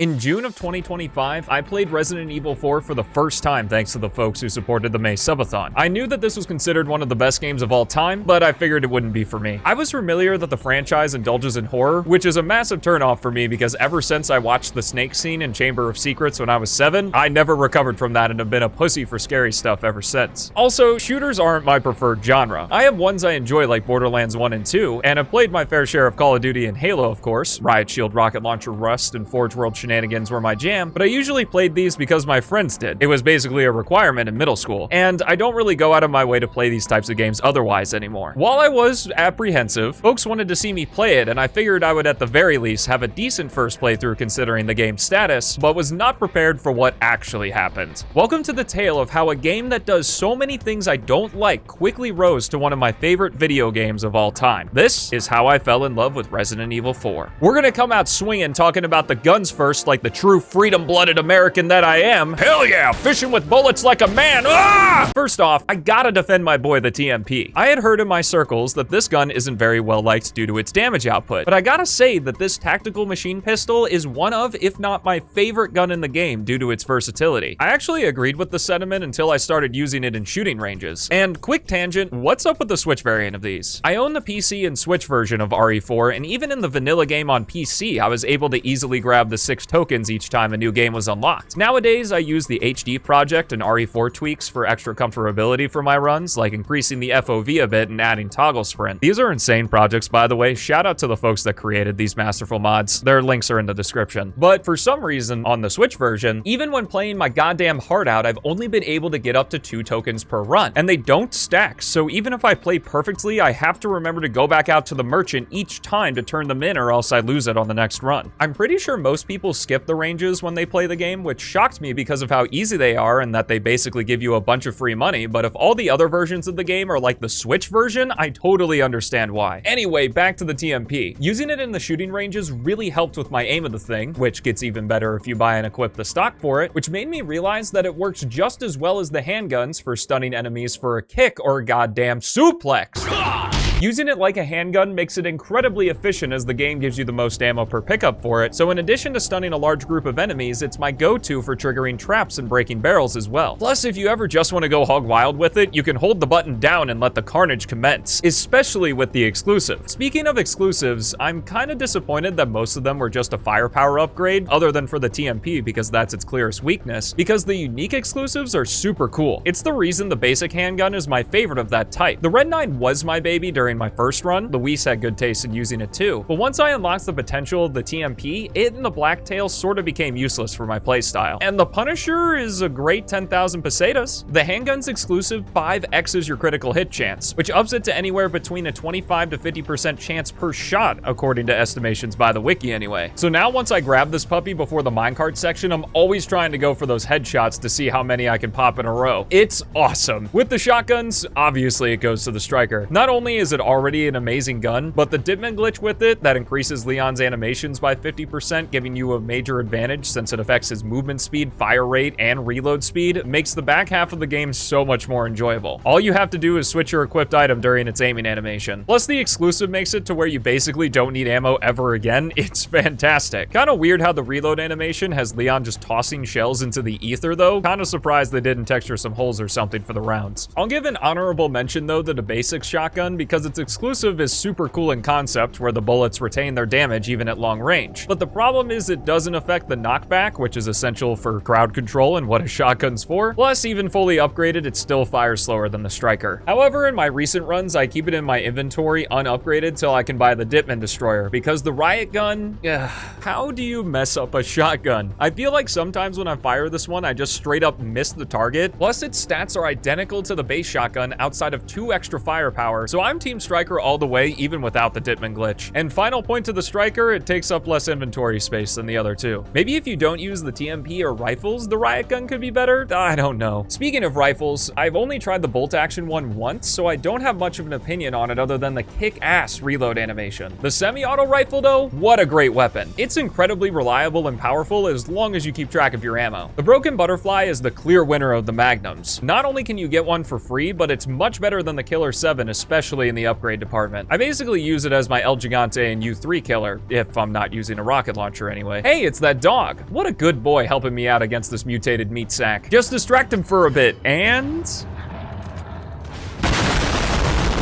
In June of 2025, I played Resident Evil 4 for the first time thanks to the folks who supported the May subathon. I knew that this was considered one of the best games of all time, but I figured it wouldn't be for me. I was familiar that the franchise indulges in horror, which is a massive turnoff for me because ever since I watched the snake scene in Chamber of Secrets when I was 7, I never recovered from that and have been a pussy for scary stuff ever since. Also, shooters aren't my preferred genre. I have ones I enjoy like Borderlands 1 and 2, and have played my fair share of Call of Duty and Halo, of course. Riot Shield, Rocket Launcher, Rust, and Forge World shenanigans were my jam, but I usually played these because my friends did. It was basically a requirement in middle school, and I don't really go out of my way to play these types of games otherwise anymore. While I was apprehensive, folks wanted to see me play it, and I figured I would at the very least have a decent first playthrough considering the game's status, but was not prepared for what actually happened. Welcome to the tale of how a game that does so many things I don't like quickly rose to one of my favorite video games of all time. This is how I fell in love with Resident Evil 4. We're gonna come out swinging talking about the guns first like the true freedom-blooded American that I am. Hell yeah, fishing with bullets like a man. Ah! First off, I gotta defend my boy the TMP. I had heard in my circles that this gun isn't very well liked due to its damage output, but I gotta say that this tactical machine pistol is one of, if not my favorite gun in the game due to its versatility. I actually agreed with the sentiment until I started using it in shooting ranges. And quick tangent, what's up with the Switch variant of these? I own the PC and Switch version of RE4, and even in the vanilla game on PC, I was able to easily grab the 6 tokens each time a new game was unlocked. Nowadays, I use the HD project and RE4 tweaks for extra comfortability for my runs, like increasing the FOV a bit and adding toggle sprint. These are insane projects, by the way. Shout out to the folks that created these masterful mods. Their links are in the description. But for some reason, on the Switch version, even when playing my goddamn heart out, I've only been able to get up to 2 tokens per run, and they don't stack. So even if I play perfectly, I have to remember to go back out to the merchant each time to turn them in, or else I lose it on the next run. I'm pretty sure most people skip the ranges when they play the game, which shocked me because of how easy they are and that they basically give you a bunch of free money, but if all the other versions of the game are like the Switch version, I totally understand why. Anyway, back to the TMP. Using it in the shooting ranges really helped with my aim of the thing, which gets even better if you buy and equip the stock for it, which made me realize that it works just as well as the handguns for stunning enemies for a kick or a goddamn suplex. Using it like a handgun makes it incredibly efficient as the game gives you the most ammo per pickup for it, so in addition to stunning a large group of enemies, it's my go-to for triggering traps and breaking barrels as well. Plus, if you ever just want to go hog wild with it, you can hold the button down and let the carnage commence, especially with the exclusive. Speaking of exclusives, I'm kinda disappointed that most of them were just a firepower upgrade, other than for the TMP because that's its clearest weakness, because the unique exclusives are super cool. It's the reason the basic handgun is my favorite of that type. The Red 9 was my baby during my first run. Luis had good taste in using it too, but once I unlocked the potential of the TMP, it and the Blacktail sort of became useless for my playstyle. And the Punisher is a great 10,000 pesetas. The handgun's exclusive 5x's your critical hit chance, which ups it to anywhere between a 25 to 50% chance per shot, according to estimations by the wiki anyway. So now once I grab this puppy before the minecart section, I'm always trying to go for those headshots to see how many I can pop in a row. It's awesome. With the shotguns, obviously it goes to the striker. Not only is it already an amazing gun, but the Dipman glitch with it that increases Leon's animations by 50%, giving you a major advantage since it affects his movement speed, fire rate, and reload speed, makes the back half of the game so much more enjoyable. All you have to do is switch your equipped item during its aiming animation. Plus the exclusive makes it to where you basically don't need ammo ever again. It's fantastic. Kinda weird how the reload animation has Leon just tossing shells into the ether though. Kinda surprised they didn't texture some holes or something for the rounds. I'll give an honorable mention though to the basic shotgun because its exclusive is super cool in concept where the bullets retain their damage even at long range. But the problem is it doesn't affect the knockback, which is essential for crowd control and what a shotgun's for. Plus, even fully upgraded, it still fires slower than the striker. However, in my recent runs, I keep it in my inventory unupgraded till I can buy the Dipman Destroyer because the riot gun, how do you mess up a shotgun? I feel like sometimes when I fire this one, I just straight up miss the target. Plus, its stats are identical to the base shotgun outside of 2 extra firepower, so I'm Team Striker all the way, even without the Dipman glitch. And final point to the striker, it takes up less inventory space than the other two. Maybe if you don't use the TMP or rifles, the riot gun could be better? I don't know. Speaking of rifles, I've only tried the bolt action one once, so I don't have much of an opinion on it other than the kick-ass reload animation. The semi-auto rifle though, what a great weapon. It's incredibly reliable and powerful as long as you keep track of your ammo. The Broken Butterfly is the clear winner of the Magnums. Not only can you get one for free, but it's much better than the Killer 7, especially in the upgrade department. I basically use it as my El Gigante and U3 killer, if I'm not using a rocket launcher anyway. Hey, it's that dog. What a good boy helping me out against this mutated meat sack. Just distract him for a bit, and...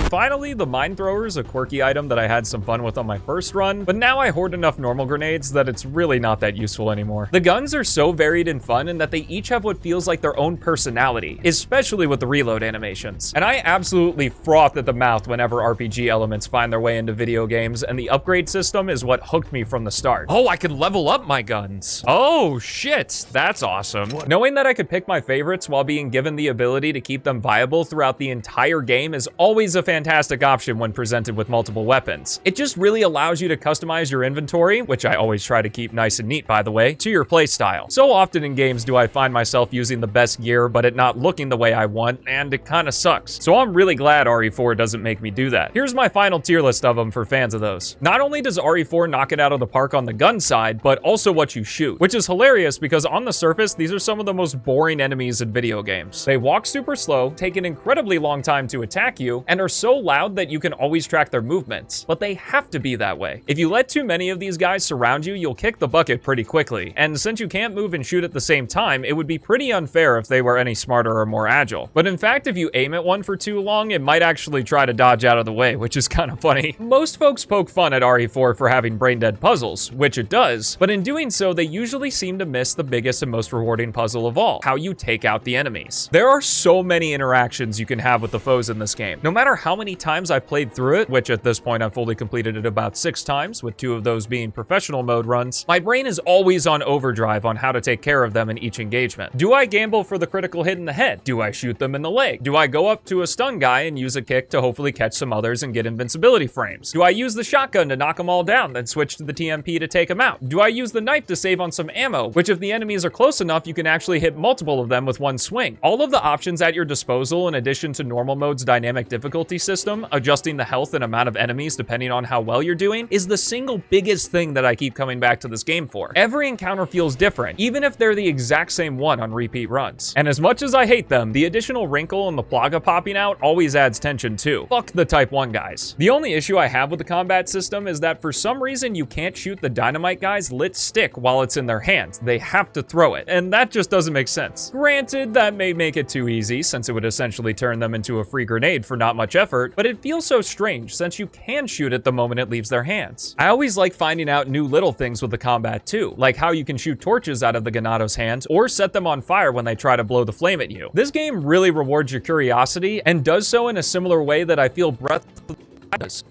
finally, the mine thrower is a quirky item that I had some fun with on my first run, but now I hoard enough normal grenades that it's really not that useful anymore. The guns are so varied and fun in that they each have what feels like their own personality, especially with the reload animations. And I absolutely froth at the mouth whenever RPG elements find their way into video games, and the upgrade system is what hooked me from the start. Oh, I can level up my guns. Oh shit, that's awesome. Knowing that I could pick my favorites while being given the ability to keep them viable throughout the entire game is always a fantastic option when presented with multiple weapons. It just really allows you to customize your inventory, which I always try to keep nice and neat by the way, to your playstyle. So often in games do I find myself using the best gear but it not looking the way I want, and it kinda sucks. So I'm really glad RE4 doesn't make me do that. Here's my final tier list of them for fans of those. Not only does RE4 knock it out of the park on the gun side, but also what you shoot, which is hilarious because on the surface, these are some of the most boring enemies in video games. They walk super slow, take an incredibly long time to attack you, and are so loud that you can always track their movements, but they have to be that way. If you let too many of these guys surround you, you'll kick the bucket pretty quickly, and since you can't move and shoot at the same time, it would be pretty unfair if they were any smarter or more agile. But in fact, if you aim at one for too long, it might actually try to dodge out of the way, which is kind of funny. Most folks poke fun at RE4 for having brain-dead puzzles, which it does, but in doing so, they usually seem to miss the biggest and most rewarding puzzle of all, how you take out the enemies. There are so many interactions you can have with the foes in this game. No matter how many times I've played through it, which at this point I've fully completed it about 6 times, with 2 of those being professional mode runs, my brain is always on overdrive on how to take care of them in each engagement. Do I gamble for the critical hit in the head? Do I shoot them in the leg? Do I go up to a stun guy and use a kick to hopefully catch some others and get invincibility frames? Do I use the shotgun to knock them all down, then switch to the TMP to take them out? Do I use the knife to save on some ammo, which if the enemies are close enough, you can actually hit multiple of them with one swing? All of the options at your disposal, in addition to normal mode's dynamic difficulty system, adjusting the health and amount of enemies depending on how well you're doing, is the single biggest thing that I keep coming back to this game for. Every encounter feels different, even if they're the exact same one on repeat runs. And as much as I hate them, the additional wrinkle and the plaga popping out always adds tension too. Fuck the Type 1 guys. The only issue I have with the combat system is that for some reason you can't shoot the dynamite guys lit stick while it's in their hands. They have to throw it, and that just doesn't make sense. Granted, that may make it too easy since it would essentially turn them into a free grenade for not much effort, but it feels so strange since you can shoot it the moment it leaves their hands. I always like finding out new little things with the combat too, like how you can shoot torches out of the Ganado's hands or set them on fire when they try to blow the flame at you. This game really rewards your curiosity and does so in a similar way that I feel Breath of the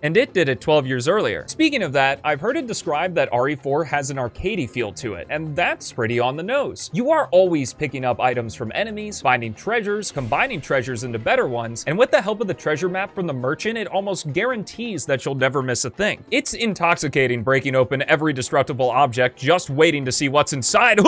and it did it 12 years earlier. Speaking of that, I've heard it described that RE4 has an arcadey feel to it, and that's pretty on the nose. You are always picking up items from enemies, finding treasures, combining treasures into better ones, and with the help of the treasure map from the merchant, it almost guarantees that you'll never miss a thing. It's intoxicating breaking open every destructible object just waiting to see what's inside.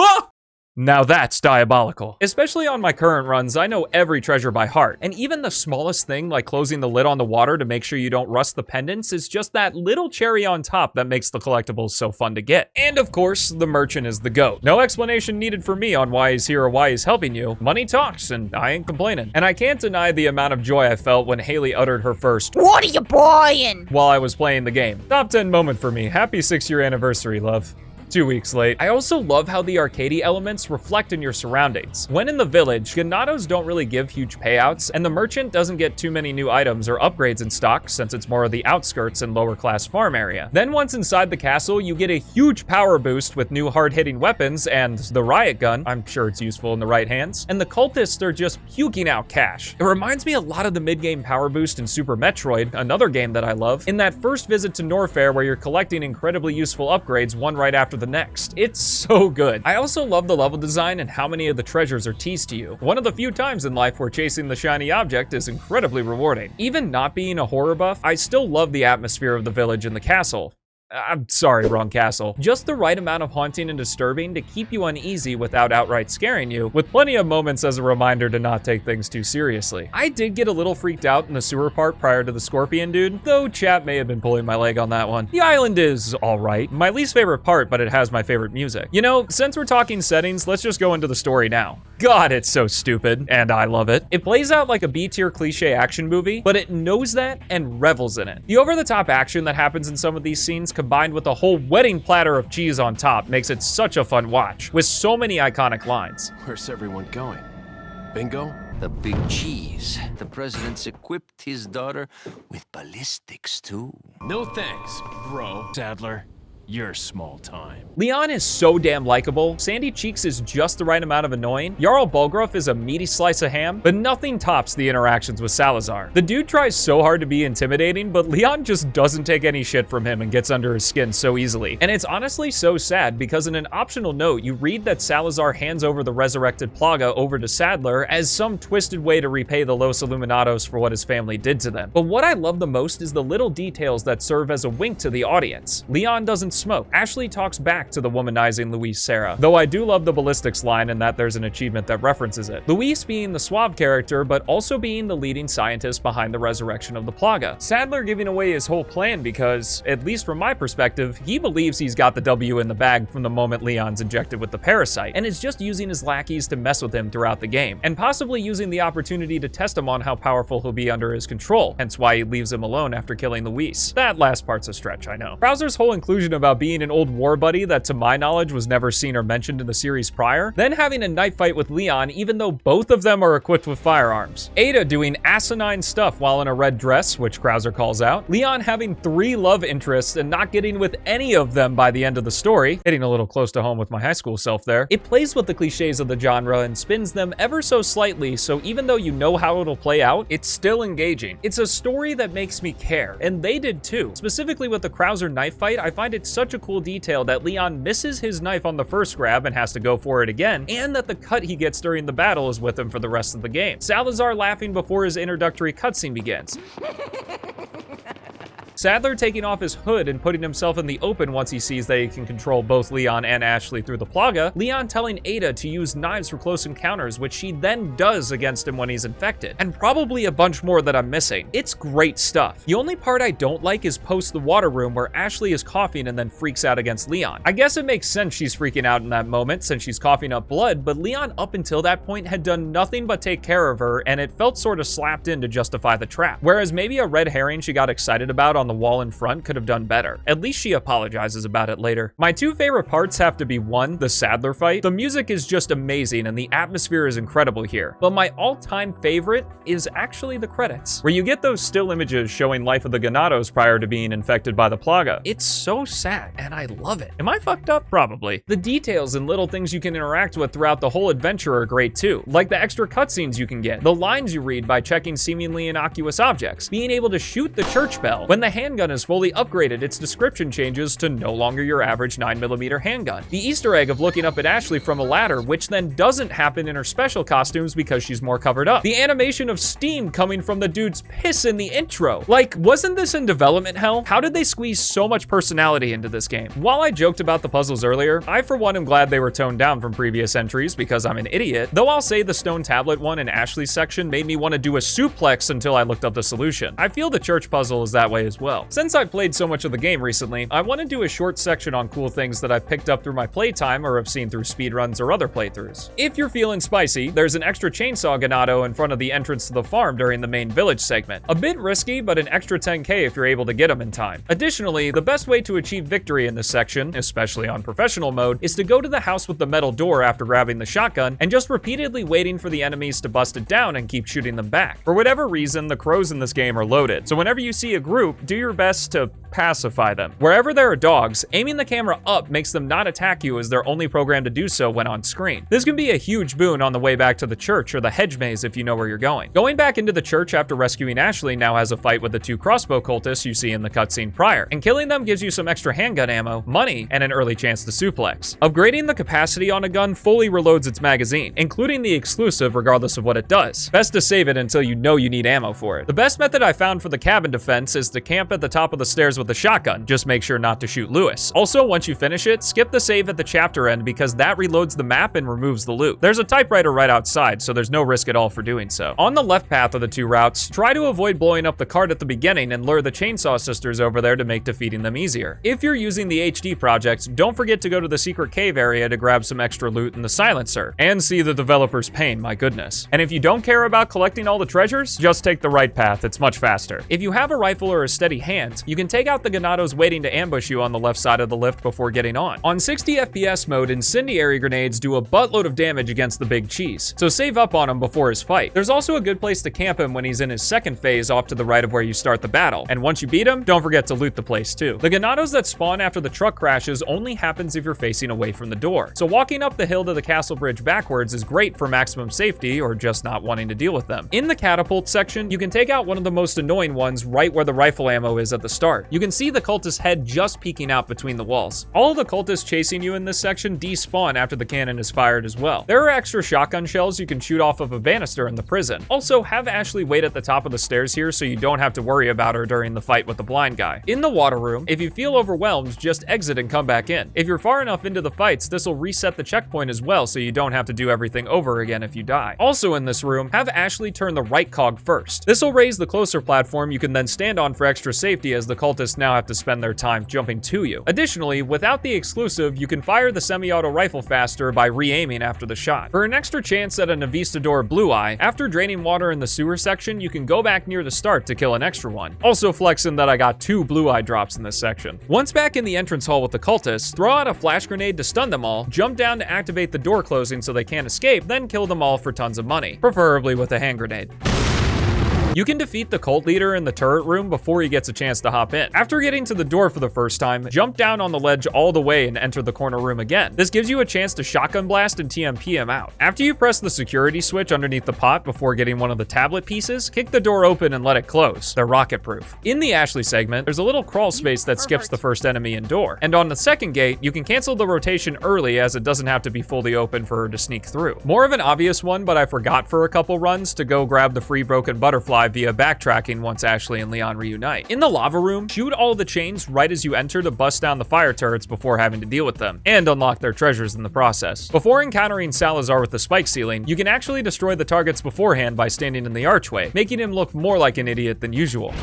Now that's diabolical. Especially on my current runs, I know every treasure by heart, and even the smallest thing like closing the lid on the water to make sure you don't rust the pendants is just that little cherry on top that makes the collectibles so fun to get. And of course, the merchant is the GOAT. No explanation needed for me on why he's here or why he's helping you. Money talks, and I ain't complaining. And I can't deny the amount of joy I felt when Haley uttered her first, "What are you buying?" while I was playing the game. Top 10 moment for me. Happy 6-year anniversary, love. 2 weeks late. I also love how the arcadey elements reflect in your surroundings. When in the village, Ganados don't really give huge payouts, and the merchant doesn't get too many new items or upgrades in stock since it's more of the outskirts and lower class farm area. Then once inside the castle, you get a huge power boost with new hard-hitting weapons and the riot gun. I'm sure it's useful in the right hands. And the cultists are just puking out cash. It reminds me a lot of the mid-game power boost in Super Metroid, another game that I love, in that first visit to Norfair where you're collecting incredibly useful upgrades one right after the next. It's so good. I also love the level design and how many of the treasures are teased to you. One of the few times in life where chasing the shiny object is incredibly rewarding. Even not being a horror buff, I still love the atmosphere of the village and the castle. I'm sorry, wrong castle. Just the right amount of haunting and disturbing to keep you uneasy without outright scaring you, with plenty of moments as a reminder to not take things too seriously. I did get a little freaked out in the sewer part prior to the scorpion dude, though chat may have been pulling my leg on that one. The island is alright. My least favorite part, but it has my favorite music. You know, since we're talking settings, let's just go into the story now. God, it's so stupid, and I love it. It plays out like a B-tier cliche action movie, but it knows that and revels in it. The over-the-top action that happens in some of these scenes, combined with a whole wedding platter of cheese on top, makes it such a fun watch, with so many iconic lines. Where's everyone going? Bingo? The big cheese. The president's equipped his daughter with ballistics, too. No thanks, bro. Sadler, you're small time. Leon is so damn likable. Sandy Cheeks is just the right amount of annoying. Jarl Bulgruff is a meaty slice of ham, but nothing tops the interactions with Salazar. The dude tries so hard to be intimidating, but Leon just doesn't take any shit from him and gets under his skin so easily. And it's honestly so sad because in an optional note, you read that Salazar hands over the resurrected Plaga over to Sadler as some twisted way to repay the Los Illuminados for what his family did to them. But what I love the most is the little details that serve as a wink to the audience. Leon doesn't smoke. Ashley talks back to the womanizing Luis Serra, though I do love the ballistics line and that there's an achievement that references it. Luis being the suave character, but also being the leading scientist behind the resurrection of the Plaga. Sadler giving away his whole plan because, at least from my perspective, he believes he's got the W in the bag from the moment Leon's injected with the parasite, and is just using his lackeys to mess with him throughout the game, and possibly using the opportunity to test him on how powerful he'll be under his control, hence why he leaves him alone after killing Luis. That last part's a stretch, I know. Krauser's whole inclusion about being an old war buddy that to my knowledge was never seen or mentioned in the series prior, then having a knife fight with Leon even though both of them are equipped with firearms. Ada doing asinine stuff while in a red dress, which Krauser calls out. Leon having 3 love interests and not getting with any of them by the end of the story, hitting a little close to home with my high school self there. It plays with the cliches of the genre and spins them ever so slightly, so even though you know how it'll play out, it's still engaging. It's a story that makes me care, and they did too. Specifically with the Krauser knife fight, I find it such a cool detail that Leon misses his knife on the first grab and has to go for it again, and that the cut he gets during the battle is with him for the rest of the game. Salazar laughing before his introductory cutscene begins. Sadler taking off his hood and putting himself in the open once he sees that he can control both Leon and Ashley through the Plaga. Leon telling Ada to use knives for close encounters, which she then does against him when he's infected. And probably a bunch more that I'm missing. It's great stuff. The only part I don't like is post the water room where Ashley is coughing and then freaks out against Leon. I guess it makes sense she's freaking out in that moment since she's coughing up blood, but Leon up until that point had done nothing but take care of her, and it felt sort of slapped in to justify the trap. Whereas maybe a red herring she got excited about on the wall in front could have done better. At least she apologizes about it later. My 2 favorite parts have to be 1, the Sadler fight. The music is just amazing and the atmosphere is incredible here. But my all-time favorite is actually the credits, where you get those still images showing life of the Ganados prior to being infected by the Plaga. It's so sad and I love it. Am I fucked up? Probably. The details and little things you can interact with throughout the whole adventure are great too, like the extra cutscenes you can get, the lines you read by checking seemingly innocuous objects, being able to shoot the church bell. When the handgun is fully upgraded, its description changes to no longer your average 9mm handgun. The Easter egg of looking up at Ashley from a ladder, which then doesn't happen in her special costumes because she's more covered up. The animation of steam coming from the dude's piss in the intro. Like, wasn't this in development hell? How did they squeeze so much personality into this game? While I joked about the puzzles earlier, I for one am glad they were toned down from previous entries because I'm an idiot, though I'll say the stone tablet one in Ashley's section made me want to do a suplex until I looked up the solution. I feel the church puzzle is that way as well. Since I've played so much of the game recently, I want to do a short section on cool things that I've picked up through my playtime or have seen through speedruns or other playthroughs. If you're feeling spicy, there's an extra chainsaw ganado in front of the entrance to the farm during the main village segment. A bit risky, but an extra 10k if you're able to get them in time. Additionally, the best way to achieve victory in this section, especially on professional mode, is to go to the house with the metal door after grabbing the shotgun and just repeatedly waiting for the enemies to bust it down and keep shooting them back. For whatever reason, the crows in this game are loaded, so whenever you see a group, do your best to pacify them. Wherever there are dogs, aiming the camera up makes them not attack you as they're only programmed to do so when on screen. This can be a huge boon on the way back to the church or the hedge maze if you know where you're going. Going back into the church after rescuing Ashley now has a fight with the 2 crossbow cultists you see in the cutscene prior, and killing them gives you some extra handgun ammo, money, and an early chance to suplex. Upgrading the capacity on a gun fully reloads its magazine, including the exclusive regardless of what it does. Best to save it until you know you need ammo for it. The best method I found for the cabin defense is to camp at the top of the stairs with a shotgun. Just make sure not to shoot Lewis. Also, once you finish it, skip the save at the chapter end because that reloads the map and removes the loot. There's a typewriter right outside, so there's no risk at all for doing so. On the left path of the two routes, try to avoid blowing up the cart at the beginning and lure the Chainsaw Sisters over there to make defeating them easier. If you're using the HD project, don't forget to go to the secret cave area to grab some extra loot in the silencer, and see the developer's pain, my goodness. And if you don't care about collecting all the treasures, just take the right path, it's much faster. If you have a rifle or a steady hand, you can take out the Ganados waiting to ambush you on the left side of the lift before getting on. On 60 FPS mode, incendiary grenades do a buttload of damage against the big cheese, so save up on him before his fight. There's also a good place to camp him when he's in his second phase off to the right of where you start the battle, and once you beat him, don't forget to loot the place too. The Ganados that spawn after the truck crashes only happens if you're facing away from the door, so walking up the hill to the castle bridge backwards is great for maximum safety or just not wanting to deal with them. In the catapult section, you can take out one of the most annoying ones right where the rifle ammo is at the start. You can see the cultist's head just peeking out between the walls. All of the cultists chasing you in this section despawn after the cannon is fired as well. There are extra shotgun shells you can shoot off of a banister in the prison. Also, have Ashley wait at the top of the stairs here so you don't have to worry about her during the fight with the blind guy. In the water room, if you feel overwhelmed, just exit and come back in. If you're far enough into the fights, this will reset the checkpoint as well so you don't have to do everything over again if you die. Also in this room, have Ashley turn the right cog first. This will raise the closer platform you can then stand on for extra safety as the cultists now have to spend their time jumping to you. Additionally, without the exclusive, you can fire the semi-auto rifle faster by re-aiming after the shot. For an extra chance at an Avistador Blue Eye, after draining water in the sewer section, you can go back near the start to kill an extra one. Also flexing that I got 2 Blue Eye drops in this section. Once back in the entrance hall with the cultists, throw out a flash grenade to stun them all, jump down to activate the door closing so they can't escape, then kill them all for tons of money, preferably with a hand grenade. You can defeat the cult leader in the turret room before he gets a chance to hop in. After getting to the door for the first time, jump down on the ledge all the way and enter the corner room again. This gives you a chance to shotgun blast and TMP him out. After you press the security switch underneath the pot before getting one of the tablet pieces, kick the door open and let it close. They're rocket proof. In the Ashley segment, there's a little crawl space that skips the first enemy and door. And on the second gate, you can cancel the rotation early as it doesn't have to be fully open for her to sneak through. More of an obvious one, but I forgot for a couple runs to go grab the free broken butterfly via backtracking once Ashley and Leon reunite. In the lava room, shoot all the chains right as you enter to bust down the fire turrets before having to deal with them, and unlock their treasures in the process. Before encountering Salazar with the spike ceiling, you can actually destroy the targets beforehand by standing in the archway, making him look more like an idiot than usual.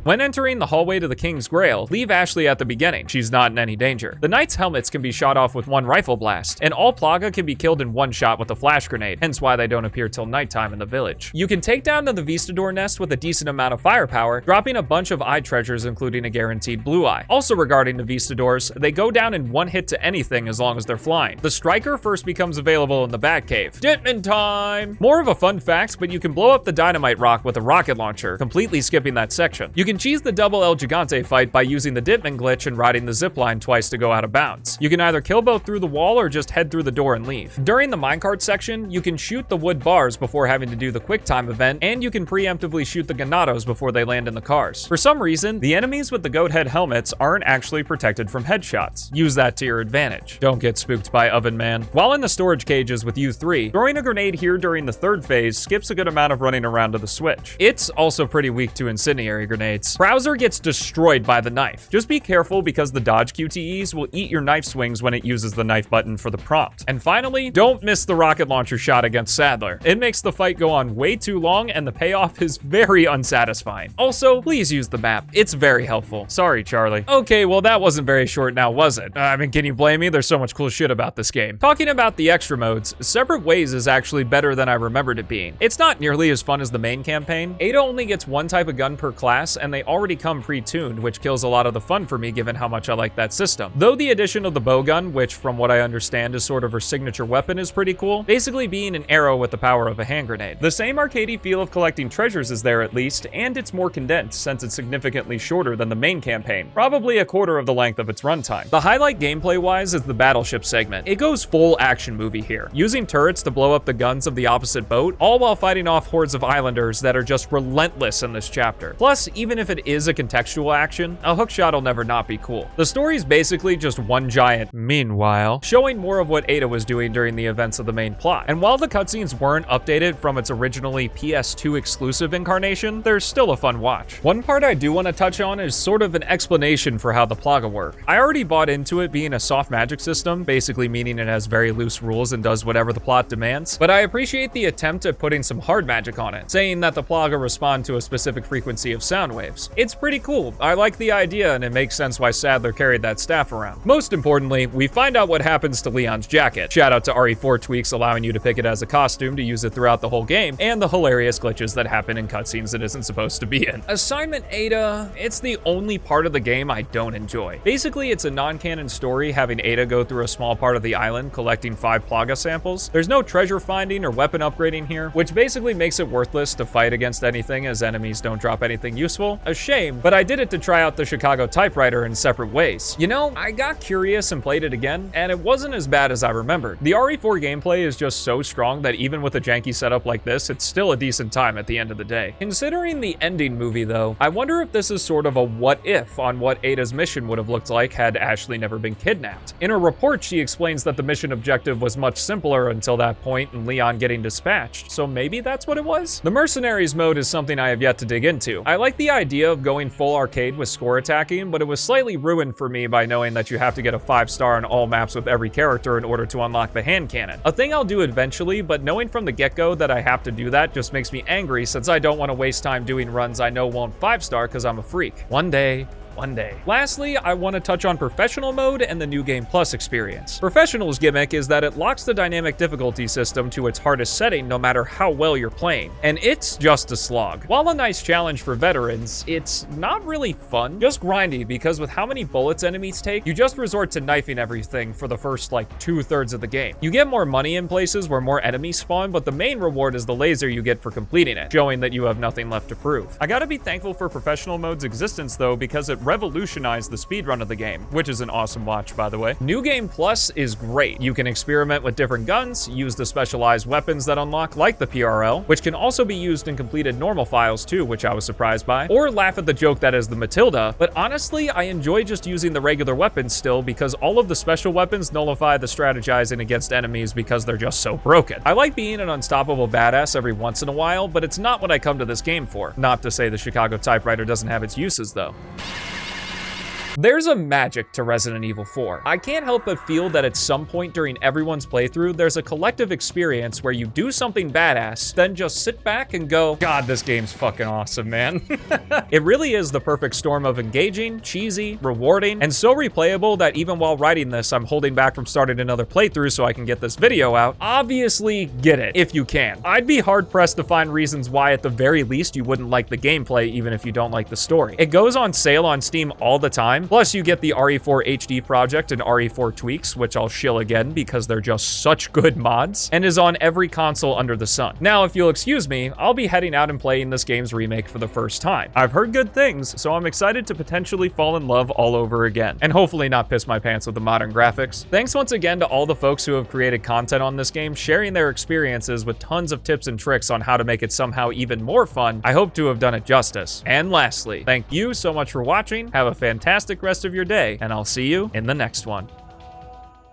When entering the hallway to the King's Grail, leave Ashley at the beginning. She's not in any danger. The Knights' helmets can be shot off with one rifle blast, and all Plaga can be killed in one shot with a flash grenade, hence why they don't appear till nighttime in the village. You can take down the Vistador nest with a decent amount of firepower, dropping a bunch of eye treasures including a guaranteed blue eye. Also regarding the Vistadors, they go down in one hit to anything as long as they're flying. The Striker first becomes available in the Batcave. Ditman time! More of a fun fact, but you can blow up the dynamite rock with a rocket launcher, completely skipping that section. You can cheese the double El Gigante fight by using the Ditman glitch and riding the zipline twice to go out of bounds. You can either kill both through the wall or just head through the door and leave. During the minecart section, you can shoot the wood bars before having to do the quick time event, and you can preemptively shoot the Ganados before they land in the cars. For some reason, the enemies with the goat head helmets aren't actually protected from headshots. Use that to your advantage. Don't get spooked by Oven Man. While in the storage cages with U3, throwing a grenade here during the third phase skips a good amount of running around to the switch. It's also pretty weak to incendiary grenades. Browser gets destroyed by the knife. Just be careful because the dodge QTEs will eat your knife swings when it uses the knife button for the prompt. And finally, don't miss the rocket launcher shot against Sadler. It makes the fight go on way too long and the payoff is very unsatisfying. Also, please use the map. It's very helpful. Sorry, Charlie. Okay, well that wasn't very short now, was it? I mean, can you blame me? There's so much cool shit about this game. Talking about the extra modes, Separate Ways is actually better than I remembered it being. It's not nearly as fun as the main campaign. Ada only gets one type of gun per class and they already come pre-tuned, which kills a lot of the fun for me given how much I like that system. Though the addition of the bowgun, which from what I understand is sort of her signature weapon, is pretty cool, basically being an arrow with the power of a hand grenade. The same arcadey feel of collecting treasures is there at least, and it's more condensed since it's significantly shorter than the main campaign, probably a quarter of the length of its runtime. The highlight gameplay-wise is the battleship segment. It goes full action movie here, using turrets to blow up the guns of the opposite boat, all while fighting off hordes of islanders that are just relentless in this chapter. Plus, even even if it is a contextual action, a hookshot will never not be cool. The story's basically just one giant meanwhile, showing more of what Ada was doing during the events of the main plot. And while the cutscenes weren't updated from its originally PS2 exclusive incarnation, they're still a fun watch. One part I do want to touch on is sort of an explanation for how the plaga work. I already bought into it being a soft magic system, basically meaning it has very loose rules and does whatever the plot demands, but I appreciate the attempt at putting some hard magic on it, saying that the plaga respond to a specific frequency of sound waves. It's pretty cool. I like the idea, and it makes sense why Sadler carried that staff around. Most importantly, we find out what happens to Leon's jacket. Shout out to RE4 tweaks allowing you to pick it as a costume to use it throughout the whole game, and the hilarious glitches that happen in cutscenes it isn't supposed to be in. Assignment Ada, it's the only part of the game I don't enjoy. Basically, it's a non-canon story having Ada go through a small part of the island collecting 5 plaga samples. There's no treasure finding or weapon upgrading here, which basically makes it worthless to fight against anything as enemies don't drop anything useful. A shame, but I did it to try out the Chicago typewriter in separate ways. You know, I got curious and played it again, and it wasn't as bad as I remembered. The RE4 gameplay is just so strong that even with a janky setup like this, it's still a decent time at the end of the day. Considering the ending movie though, I wonder if this is sort of a what if on what Ada's mission would have looked like had Ashley never been kidnapped. In her report, she explains that the mission objective was much simpler until that point and Leon getting dispatched, so maybe that's what it was? The Mercenaries mode is something I have yet to dig into. I like the idea of going full arcade with score attacking, but it was slightly ruined for me by knowing that you have to get a 5-star on all maps with every character in order to unlock the hand cannon. A thing I'll do eventually, but knowing from the get-go that I have to do that just makes me angry since I don't want to waste time doing runs I know won't 5-star because I'm a freak. One day. Lastly, I want to touch on Professional mode and the New Game Plus experience. Professional's gimmick is that it locks the dynamic difficulty system to its hardest setting no matter how well you're playing, and it's just a slog. While a nice challenge for veterans, it's not really fun, just grindy because with how many bullets enemies take, you just resort to knifing everything for the first like 2/3 of the game. You get more money in places where more enemies spawn, but the main reward is the laser you get for completing it, showing that you have nothing left to prove. I gotta be thankful for Professional mode's existence though, because it revolutionized the speedrun of the game, which is an awesome watch, by the way. New Game Plus is great. You can experiment with different guns, use the specialized weapons that unlock, like the PRL, which can also be used in completed normal files too, which I was surprised by, or laugh at the joke that is the Matilda, but honestly, I enjoy just using the regular weapons still because all of the special weapons nullify the strategizing against enemies because they're just so broken. I like being an unstoppable badass every once in a while, but it's not what I come to this game for. Not to say the Chicago typewriter doesn't have its uses though. There's a magic to Resident Evil 4. I can't help but feel that at some point during everyone's playthrough, there's a collective experience where you do something badass, then just sit back and go, God, this game's fucking awesome, man. It really is the perfect storm of engaging, cheesy, rewarding, and so replayable that even while writing this, I'm holding back from starting another playthrough so I can get this video out. Obviously, get it, if you can. I'd be hard-pressed to find reasons why at the very least you wouldn't like the gameplay even if you don't like the story. It goes on sale on Steam all the time. Plus, you get the RE4 HD project and RE4 tweaks, which I'll shill again because they're just such good mods, and is on every console under the sun. Now, if you'll excuse me, I'll be heading out and playing this game's remake for the first time. I've heard good things, so I'm excited to potentially fall in love all over again, and hopefully not piss my pants with the modern graphics. Thanks once again to all the folks who have created content on this game, sharing their experiences with tons of tips and tricks on how to make it somehow even more fun. I hope to have done it justice. And lastly, thank you so much for watching. Have a fantastic rest of your day, and I'll see you in the next one.